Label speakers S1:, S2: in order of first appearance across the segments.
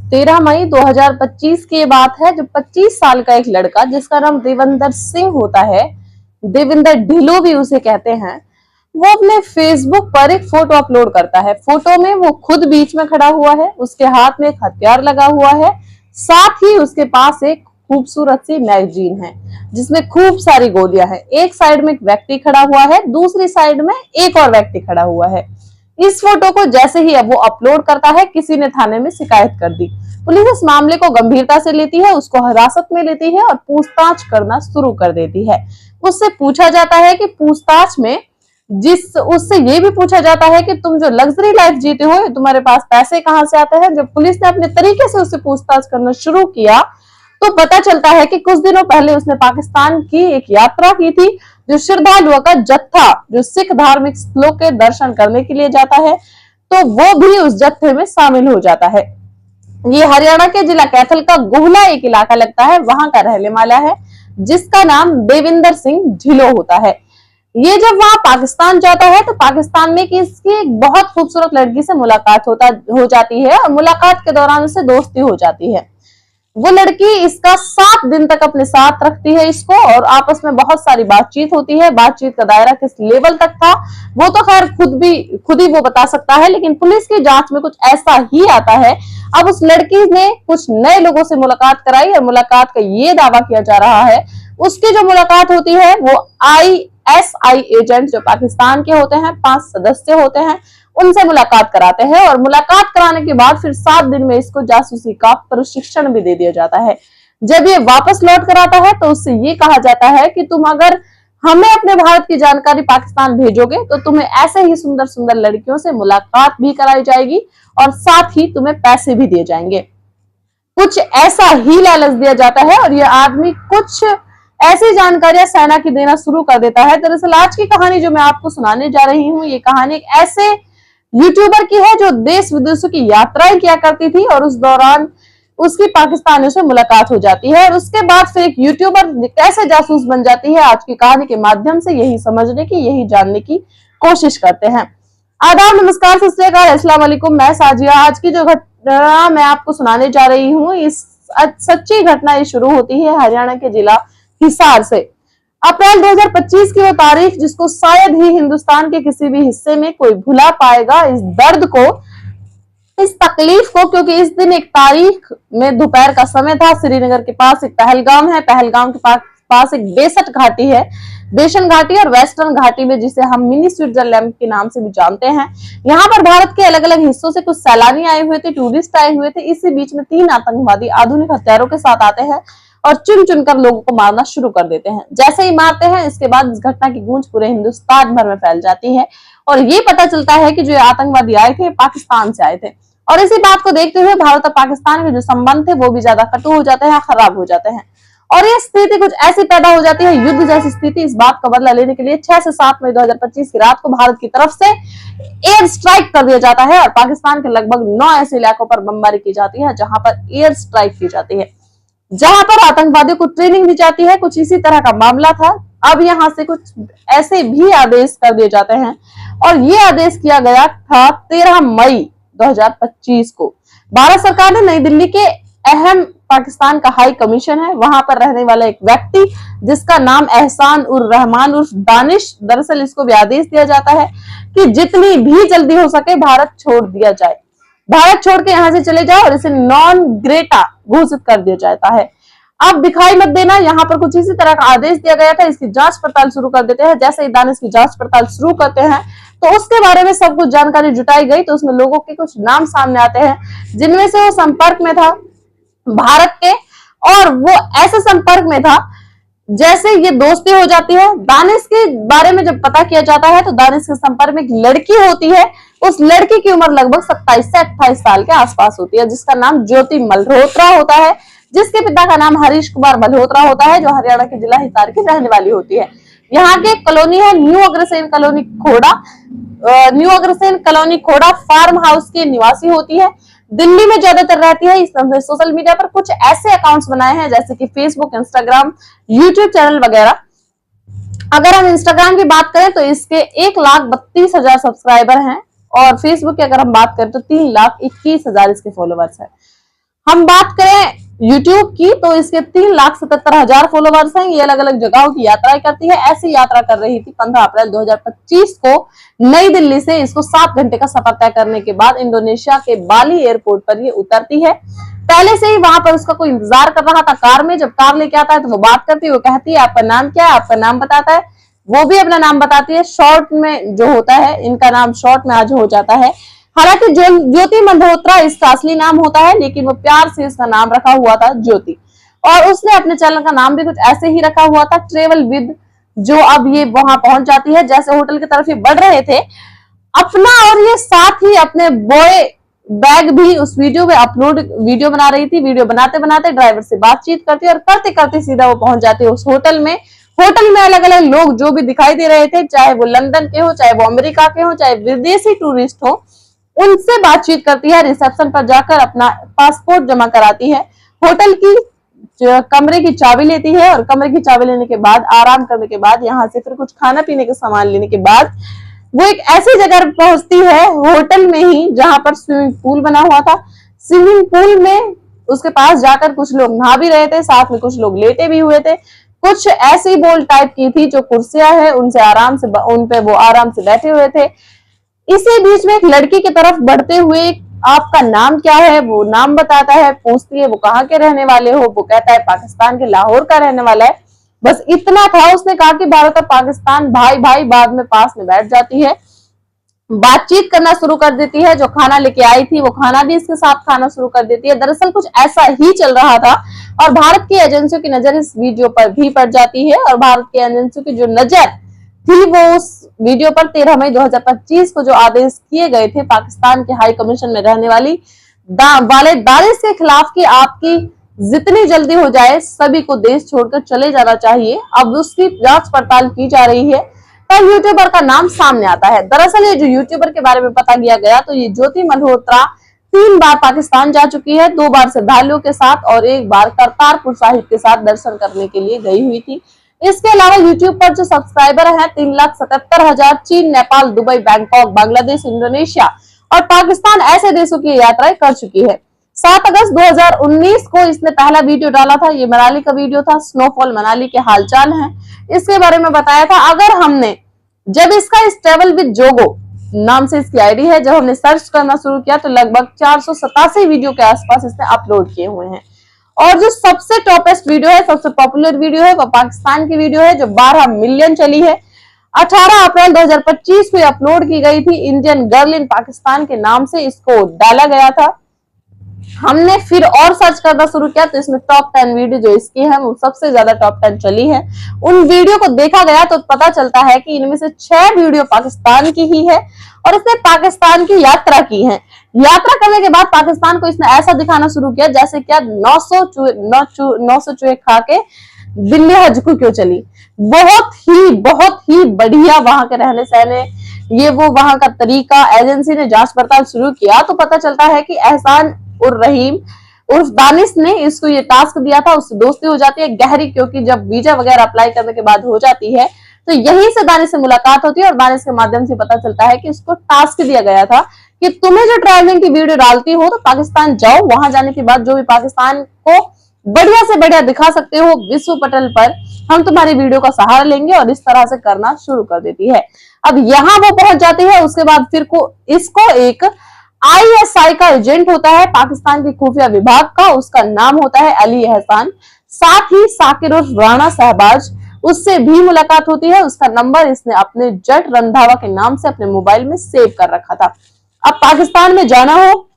S1: 13 मई 2025 की बात है, जब 25 साल का एक लड़का जिसका नाम देविंदर सिंह होता है, देविंदर ढिल्लो भी उसे कहते हैं, वो अपने फेसबुक पर एक फोटो अपलोड करता है। फोटो में वो खुद बीच में खड़ा हुआ है, उसके हाथ में एक हथियार लगा हुआ है, साथ ही उसके पास एक खूबसूरत सी मैगजीन है जिसमें खूब सारी गोलियां हैं। एक साइड में एक व्यक्ति खड़ा हुआ है, दूसरी साइड में एक और व्यक्ति खड़ा हुआ है। इस फोटो को जैसे ही अब वो अपलोड करता है, किसी ने थाने में शिकायत कर दी। पुलिस इस मामले को गंभीरता से लेती है, उसको हिरासत में लेती है और पूछताछ करना शुरू कर देती है। उससे पूछा जाता है कि पूछताछ में उससे ये भी पूछा जाता है कि तुम जो लग्जरी लाइफ जीते हो, तुम्हारे पास पैसे कहां से आते हैं। जब पुलिस ने अपने तरीके से उससे पूछताछ करना शुरू किया तो पता चलता है कि कुछ दिनों पहले उसने पाकिस्तान की एक यात्रा की थी, जो श्रद्धालुओं का जत्था जो सिख धार्मिक स्थलों के दर्शन करने के लिए जाता है, तो वो भी उस जत्थे में शामिल हो जाता है। ये हरियाणा के जिला कैथल का गोहला एक इलाका लगता है, वहां का रहने वाला है जिसका नाम देविंदर सिंह ढिल्लो होता है। ये जब वहां पाकिस्तान जाता है तो पाकिस्तान में इसकी एक बहुत खूबसूरत लड़की से मुलाकात हो जाती है और मुलाकात के दौरान उससे दोस्ती हो जाती है। वो लड़की इसका 7 दिन तक अपने साथ रखती है इसको, और आपस में बहुत सारी बातचीत होती है। बातचीत का दायरा किस लेवल तक था वो तो खैर खुद ही वो बता सकता है, लेकिन पुलिस की जांच में कुछ ऐसा ही आता है। अब उस लड़की ने कुछ नए लोगों से मुलाकात कराई और मुलाकात का ये दावा किया जा रहा है, उसकी जो मुलाकात होती है वो ISI एजेंट जो पाकिस्तान के होते हैं, 5 सदस्य होते हैं, उनसे मुलाकात कराते हैं और मुलाकात कराने के बाद फिर 7 दिन में इसको जासूसी का प्रशिक्षण भी दे दिया जाता है। जब ये वापस लौट कर आता है तो उससे ये कहा जाता है कि तुम अगर हमें अपने भारत की जानकारी पाकिस्तान भेजोगे तो तुम्हें ऐसे ही सुंदर सुंदर लड़कियों से मुलाकात भी कराई जाएगी और साथ ही तुम्हें पैसे भी दिए जाएंगे। कुछ ऐसा ही लालच दिया जाता है और यह आदमी कुछ ऐसी जानकारियां सेना की देना शुरू कर देता है। दरअसल आज की कहानी जो मैं आपको सुनाने जा रही हूँ, ये कहानी एक ऐसे यूट्यूबर की है जो देश विदेशों की यात्राएं किया करती थी और उस दौरान उसकी पाकिस्तानियों से मुलाकात हो जाती है और उसके बाद फिर एक यूट्यूबर कैसे जासूस बन जाती है। आज की कहानी के माध्यम से यही समझने की, यही जानने की कोशिश करते हैं। आदाब, नमस्कार, सत श्री अकाल, अस्सलाम वालेकुम। मैं साजिया। आज की जो घटना मैं आपको सुनाने जा रही हूँ, इस सच्ची घटना ये शुरू होती है हरियाणा के जिला हिसार से। अप्रैल 2025 की वो तारीख जिसको शायद ही हिंदुस्तान के किसी भी हिस्से में कोई भुला पाएगा, इस दर्द को, इस तकलीफ को, क्योंकि इस दिन एक तारीख में दोपहर का समय था। श्रीनगर के पास एक पहलगाम है, पहलगाम के पास एक बेसट घाटी है, बेशन घाटी और वेस्टर्न घाटी में, जिसे हम मिनी स्विट्जरलैंड के नाम से भी जानते हैं। यहाँ पर भारत के अलग अलग हिस्सों से कुछ सैलानी आए हुए थे, टूरिस्ट आए हुए थे। इसी बीच में 3 आतंकवादी आधुनिक हथियारों के साथ आते हैं और चुन चुनकर लोगों को मारना शुरू कर देते हैं। जैसे ही मारते हैं, इसके बाद इस घटना की गूंज पूरे हिंदुस्तान भर में फैल जाती है और ये पता चलता है कि जो आतंकवादी आए थे पाकिस्तान से आए थे। और इसी बात को देखते हुए भारत और पाकिस्तान के जो संबंध थे वो भी ज्यादा कटु हो जाते हैं, खराब हो जाते हैं और ये स्थिति कुछ ऐसी पैदा हो जाती है, युद्ध जैसी स्थिति। इस बात का बदला लेने के लिए 6 से 7 मई 2025 की रात को भारत की तरफ से एयर स्ट्राइक कर दिया जाता है और पाकिस्तान के लगभग 9 ऐसे इलाकों पर बमबारी की जाती है जहां पर एयर स्ट्राइक की जाती है, जहां पर आतंकवादियों को ट्रेनिंग दी जाती है। कुछ इसी तरह का मामला था। अब यहां से कुछ ऐसे भी आदेश कर दिए जाते हैं और ये आदेश किया गया था 13 मई 2025 को। भारत सरकार ने नई दिल्ली के अहम पाकिस्तान का हाई कमीशन है, वहां पर रहने वाला एक व्यक्ति जिसका नाम एहसान उर रहमान उर्फ दानिश, दरअसल इसको भी आदेश दिया जाता है कि जितनी भी जल्दी हो सके भारत छोड़ दिया जाए, भारत छोड़ के यहाँ से चले जाओ और इसे नॉन ग्रेटा घोषित कर दिया जाता है। अब दिखाई मत देना। यहाँ पर कुछ इसी तरह का आदेश दिया गया था। इसकी जांच पड़ताल शुरू कर देते हैं। जैसे ही दानिश की जांच पड़ताल शुरू करते हैं तो उसके बारे में सब कुछ जानकारी जुटाई गई तो उसमें लोगों के कुछ नाम सामने आते हैं जिनमें से वो संपर्क में था भारत के, और वो ऐसे संपर्क में था जैसे ये दोस्ती हो जाती है। दानिश के बारे में जब पता किया जाता है तो दानिश के संपर्क में एक लड़की होती है। उस लड़की की उम्र लगभग 27 से 28 साल के आसपास होती है, जिसका नाम ज्योति मल्होत्रा होता है, जिसके पिता का नाम हरीश कुमार मल्होत्रा होता है, जो हरियाणा के जिला हिसार की रहने वाली होती है। यहाँ के कॉलोनी है न्यू अग्रसेन कॉलोनी खोड़ा। न्यू अग्रसेन कॉलोनी खोड़ा फार्म हाउस की निवासी होती है। दिल्ली में ज्यादातर रहती है। इसने सोशल मीडिया पर कुछ ऐसे अकाउंट्स बनाए हैं जैसे कि फेसबुक, इंस्टाग्राम, यूट्यूब चैनल वगैरह। अगर हम इंस्टाग्राम की बात करें तो इसके 1,32,000 सब्सक्राइबर हैं और फेसबुक की अगर हम बात करें तो 3,21,000 इसके फॉलोवर्स हैं। हम बात करें YouTube की तो इसके 3,77,000 फॉलोवर्स हैं। ये अलग अलग जगहों की यात्राएं करती है। ऐसी यात्रा कर रही थी 15 अप्रैल 2025 को नई दिल्ली से। इसको 7 घंटे का सफर तय करने के बाद इंडोनेशिया के बाली एयरपोर्ट पर ये उतरती है। पहले से ही वहां पर उसका कोई इंतजार कर रहा था कार में। जब कार लेके आता है तो वो बात करती है, वो कहती है आपका नाम क्या है, आपका नाम बताता है, वो भी अपना नाम बताती है। शॉर्ट में जो होता है, इनका नाम शॉर्ट में आज हो जाता है। हालांकि ज्योति मल्होत्रा इसका असली नाम होता है, लेकिन वो प्यार से इसका नाम रखा हुआ था ज्योति। और उसने अपने चैनल का नाम भी कुछ ऐसे ही रखा हुआ था, ट्रेवल विद। जो अब ये वहां पहुंच जाती है, जैसे होटल की तरफ ये बढ़ रहे थे अपना, और ये साथ ही अपने बॉय बैग भी उस वीडियो में अपलोड वीडियो बना रही थी। वीडियो बनाते बनाते ड्राइवर से बातचीत करती और करते करते सीधा वो पहुंच जाती है उस होटल में। होटल में अलग अलग लोग जो भी दिखाई दे रहे थे, चाहे वो लंदन के हो, चाहे वो अमेरिका के हो, चाहे विदेशी टूरिस्ट हो, उनसे बातचीत करती है। रिसेप्शन पर जाकर अपना पासपोर्ट जमा कराती है। होटल की कमरे की चाबी लेती है और कमरे की चाबी लेने के बाद, आराम करने के बाद, यहाँ से फिर कुछ खाना पीने के सामान लेने के बाद वो एक ऐसी जगह पहुंचती है होटल में ही जहां पर स्विमिंग पूल बना हुआ था। स्विमिंग पूल में उसके पास जाकर कुछ लोग नहा भी रहे थे, साथ में कुछ लोग लेटे भी हुए थे। कुछ ऐसी बोल टाइप की थी जो कुर्सियां है उनसे आराम से, उन पे वो आराम से बैठे हुए थे। इसी बीच में एक लड़की की तरफ बढ़ते हुए, आपका नाम क्या है, वो नाम बताता है। पूछती है वो कहाँ के रहने वाले हो, वो कहता है पाकिस्तान के लाहौर का रहने वाला है। बस इतना था। उसने कहा कि भारत और पाकिस्तान भाई भाई, बाद में पास में बैठ जाती है, बातचीत करना शुरू कर देती है। जो खाना लेके आई थी वो खाना भी इसके साथ खाना शुरू कर देती है। दरअसल कुछ ऐसा ही चल रहा था और भारत की एजेंसियों की नजर इस वीडियो पर भी पड़ जाती है। और भारत की एजेंसियों की जो नजर थी वो उस वीडियो पर 13 मई 2025 को जो आदेश किए गए थे पाकिस्तान के हाई कमीशन में रहने वाली वाले दानिश के खिलाफ कि आपकी जितनी जल्दी हो जाए सभी को देश छोड़कर चले जाना चाहिए। अब उसकी जांच पड़ताल की जा रही है। तब यूट्यूबर का नाम सामने आता है। दरअसल ये जो यूट्यूबर के बारे में पता किया गया तो ये ज्योति मल्होत्रा 3 बार पाकिस्तान जा चुकी है। 2 बार श्रद्धालुओं के साथ और 1 बार करतारपुर साहिब के साथ दर्शन करने के लिए गई हुई थी। इसके अलावा यूट्यूब पर जो सब्सक्राइबर हैं 3,77,000 चीन, Nepal, Dubai, Bangkok, Bangladesh, Indonesia और पाकिस्तान ऐसे देशों की यात्राएं कर चुकी है। 7 अगस्त 2019 को इसने पहला वीडियो डाला था। ये मनाली का वीडियो था। स्नोफॉल मनाली के हालचाल हैं इसके बारे में बताया था। अगर हमने जब इसका इस ट्रेवल विद जोगो नाम से इसकी आईडी है, जब हमने सर्च करना शुरू किया तो लगभग 487 वीडियो के आसपास इसने अपलोड किए हुए हैं। और जो सबसे टॉपेस्ट वीडियो है, सबसे पॉपुलर वीडियो है, वो पाकिस्तान की वीडियो है जो 12 मिलियन चली है। 18 अप्रैल 2025 को अपलोड की गई थी। इंडियन गर्ल इन पाकिस्तान के नाम से इसको डाला गया था। हमने फिर और सर्च करना शुरू किया तो इसमें टॉप 10 वीडियो जो इसकी है वो सबसे ज्यादा टॉप 10 चली है। उन वीडियो को देखा गया तो पता चलता है कि इनमें से 6 वीडियो पाकिस्तान की ही है और इसने पाकिस्तान की यात्रा की है। यात्रा करने के बाद पाकिस्तान को इसने ऐसा दिखाना शुरू किया जैसे क्या 900 चूहे खा के दिल्ली हज को क्यों चली। बहुत ही बढ़िया वहां के रहने सहने, ये वो वहां का तरीका। एजेंसी ने जांच पड़ताल शुरू किया तो पता चलता है कि एहसान उर रहीम उर्फ दानिश ने इसको ये टास्क दिया था। उससे दोस्ती हो जाती है गहरी, क्योंकि जब वीजा वगैरह अप्लाई करने के बाद हो जाती है तो यहीं से दानिश से मुलाकात होती है और दानिश के माध्यम से पता चलता है कि उसको टास्क दिया गया था कि तुम्हें जो ट्रैवलिंग की वीडियो डालती हो तो पाकिस्तान जाओ, वहां जाने के बाद जो भी पाकिस्तान को बढ़िया से बढ़िया दिखा सकते हो विश्व पटल पर, हम तुम्हारी वीडियो का सहारा लेंगे। और इस तरह से करना शुरू कर देती है। अब यहाँ वो पहुंच जाती है। उसके बाद फिर इसको एक ISI का एजेंट होता है पाकिस्तान के खुफिया विभाग का, उसका नाम होता है अली एहसान। साथ ही साकिर उर्फ राणा शहबाज, उससे भी मुलाकात होती है। उसका नंबर इसने अपने जट रंधावा के नाम से अपने मोबाइल में सेव कर रखा था। अब पाकिस्तान में जाना हो,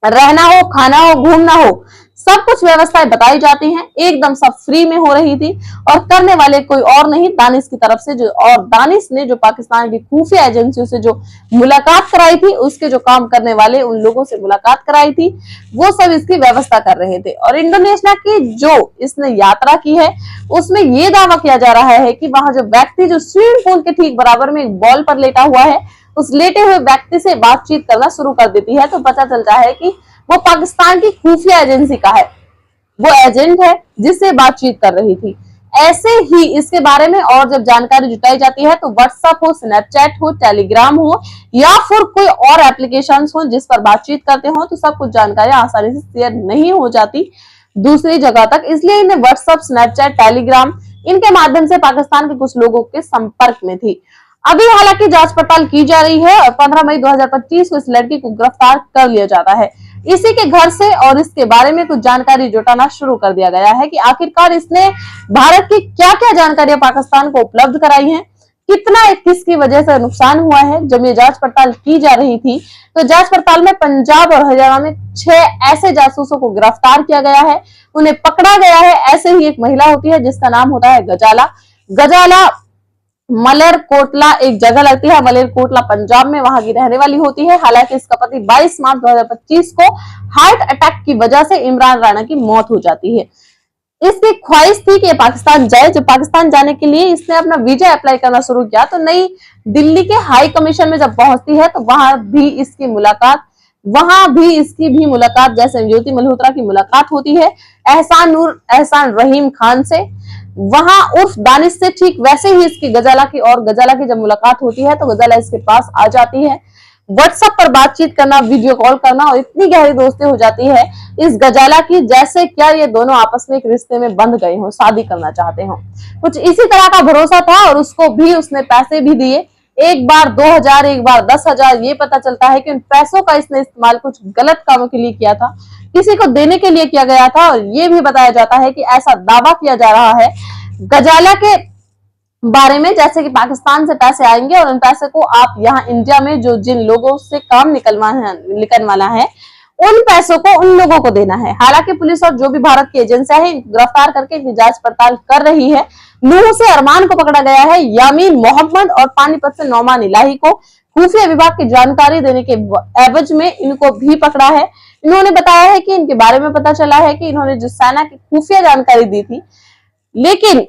S1: रहना हो, खाना हो, घूमना हो, सब कुछ व्यवस्थाएं बताई जाती हैं। एकदम सब फ्री में हो रही थी और करने वाले कोई और नहीं दानिश की तरफ से और दानिश ने जो पाकिस्तान की खुफिया एजेंसियों से जो मुलाकात कराई थी, उसके जो काम करने वाले उन लोगों से मुलाकात कराई थी, वो सब इसकी व्यवस्था कर रहे थे। और इंडोनेशिया की जो इसने यात्रा की है उसमें ये दावा किया जा रहा है कि वहां जो व्यक्ति जो स्विमिंग पूल के ठीक बराबर में एक बॉल पर लेटा हुआ है, उस लेटे हुए व्यक्ति से बातचीत करना शुरू कर देती है तो पता चलता है कि वो पाकिस्तान की खुफिया एजेंसी का है, वो एजेंट है जिससे बातचीत कर रही थी। ऐसे ही इसके बारे में और जब जानकारी जुटाई जाती है तो व्हाट्सएप हो, स्नैपचैट हो, टेलीग्राम हो या फिर कोई और एप्लीकेशंस हो जिस पर बातचीत करते हो, तो सब कुछ जानकारी आसानी से शेयर नहीं हो जाती दूसरी जगह तक। इसलिए इन्हें व्हाट्सएप, स्नैपचैट, टेलीग्राम इनके माध्यम से पाकिस्तान के कुछ लोगों के संपर्क में थी। अभी हालांकि जांच पड़ताल की जा रही है और 15 मई 2025 को इस लड़की को गिरफ्तार कर लिया जाता है। इसी के घर से और इसके बारे में कुछ जानकारी जुटाना शुरू कर दिया गया है कि आखिरकार इसने भारत की क्या क्या जानकारियां पाकिस्तान को उपलब्ध कराई हैं, कितना किसकी वजह से नुकसान हुआ है। जब ये जांच पड़ताल की जा रही थी तो जांच पड़ताल में पंजाब और हरियाणा में 6 ऐसे जासूसों को गिरफ्तार किया गया है, उन्हें पकड़ा गया है। ऐसे ही एक महिला होती है जिसका नाम होता है गजाला। गजाला मलेरकोटला एक जगह लगती है, मलेरकोटला पंजाब में, वहां की रहने वाली होती है। हालांकि इसका पति 22 मार्च 2025 को हार्ट अटैक की वजह से इमरान राणा की मौत हो जाती है। इसकी ख्वाहिश थी कि पाकिस्तान जाए। जब पाकिस्तान जाने के लिए इसने अपना वीजा अप्लाई करना शुरू किया तो नई दिल्ली के हाई कमीशन में जब पहुंचती है तो वहां भी इसकी मुलाकात जैसे ज्योति मल्होत्रा की मुलाकात होती है एहसान रहीम खान से, वहां उर्फ दानिश से। ठीक वैसे ही इसकी गजाला की जब मुलाकात होती है तो गजाला इसके पास आ जाती है। व्हाट्सएप पर बातचीत करना, वीडियो कॉल करना और इतनी गहरी दोस्ती हो जाती है इस गजाला की जैसे क्या ये दोनों आपस में एक रिश्ते में बंध गए हो, शादी करना चाहते हो। कुछ इसी तरह का भरोसा था और उसको भी उसने पैसे भी दिए, एक बार 2000, एक बार 10,000। ये पता चलता है कि उन पैसों का इसने इस्तेमाल कुछ गलत कामों के लिए किया था, किसी को देने के लिए किया गया था। और ये भी बताया जाता है कि ऐसा दावा किया जा रहा है गजाला के बारे में जैसे कि पाकिस्तान से पैसे आएंगे और उन पैसे को आप यहाँ इंडिया में जिन लोगों से काम निकलवाना है उन पैसों को उन लोगों को देना है। हालांकि पुलिस और जो भी भारत की एजेंसियां हैं गिरफ्तार करके इनकी जांच पड़ताल कर रही है। नूह से अरमान को पकड़ा गया है, यामीन मोहम्मद और पानीपत से नौमान इलाही को खुफिया विभाग की जानकारी देने के एवज में इनको भी पकड़ा है। इन्होंने बताया है कि इनके बारे में पता चला है कि इन्होंने जो सेना की खुफिया जानकारी दी थी, लेकिन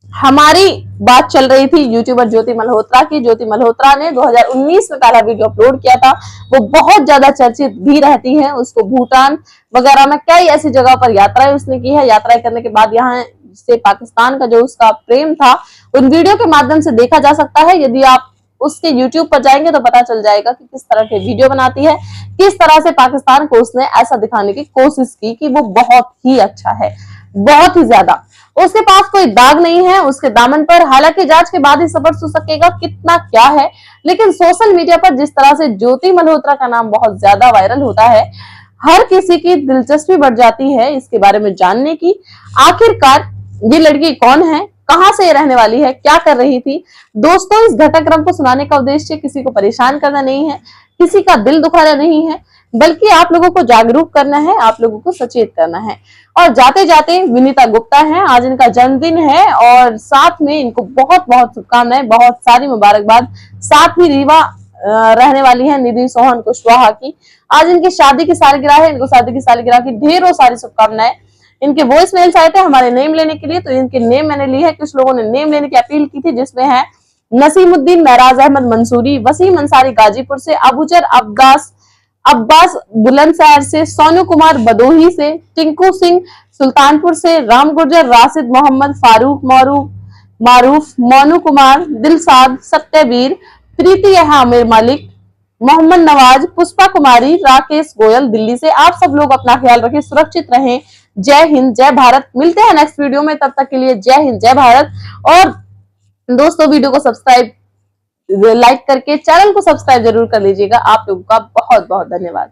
S1: हमारी बात चल रही थी यूट्यूबर ज्योति मल्होत्रा की। ज्योति मल्होत्रा ने 2019 में पहला वीडियो अपलोड किया था, वो बहुत ज्यादा चर्चित भी रहती है। उसको भूटान वगैरह में कई ऐसी जगह पर यात्राएं उसने की है। यात्राएं करने के बाद यहाँ से पाकिस्तान का जो उसका प्रेम था उन वीडियो के माध्यम से देखा जा सकता है। यदि आप उसके YouTube पर जाएंगे तो पता चल जाएगा कि किस तरह के वीडियो बनाती है, किस तरह से पाकिस्तान को उसने ऐसा दिखाने की कोशिश की कि वो बहुत ही अच्छा है, बहुत ही ज्यादा। उसके पास कोई दाग नहीं है उसके दामन पर। हालांकि जांच के बाद ही सबक हो सकेगा कितना क्या है, लेकिन सोशल मीडिया पर जिस तरह से ज्योति मल्होत्रा का नाम बहुत ज्यादा वायरल होता है, हर किसी की दिलचस्पी बढ़ जाती है इसके बारे में जानने की। आखिरकार ये लड़की कौन है, कहां से रहने वाली है, क्या कर रही थी। दोस्तों, इस घटनाक्रम को सुनाने का उद्देश्य किसी को परेशान करना नहीं है, किसी का दिल दुखाना नहीं है, बल्कि आप लोगों को जागरूक करना है, आप लोगों को सचेत करना है। और जाते जाते विनीता गुप्ता हैं, आज इनका जन्मदिन है और साथ में इनको बहुत बहुत शुभकामनाएं, बहुत सारी मुबारकबाद। साथ ही रीवा रहने वाली है निधि सोहन कुशवाहा की, आज इनकी शादी की सालगिरह है। इनको शादी की सालगिरह की ढेरों सारी शुभकामनाएं। इनके वॉइस मेल्स आए थे हमारे नेम लेने के लिए, तो इनके नेम मैंने ली है। कुछ लोगों ने नेम लेने की अपील की थी, जिसमें है नसीमुद्दीन महराज अहमद मंसूरी, वसीम अंसारी गाजीपुर से, अबूजर अब्बास बुलंदशहर से, सोनू कुमार बदोही से, टिंकू सिंह सुल्तानपुर से, राम गुर्जर, राशिद मोहम्मद, फारूक मारूफ, मोनू कुमार, दिलसाद, सत्यवीर, प्रीति आमिर मलिक, मोहम्मद नवाज, पुष्पा कुमारी, राकेश गोयल दिल्ली से। आप सब लोग अपना ख्याल रखें, सुरक्षित रहें। जय हिंद, जय भारत। मिलते हैं नेक्स्ट वीडियो में, तब तक के लिए जय हिंद, जय भारत। और दोस्तों, वीडियो को सब्सक्राइब, लाइक करके चैनल को सब्सक्राइब जरूर कर लीजिएगा। आप लोगों का बहुत बहुत धन्यवाद।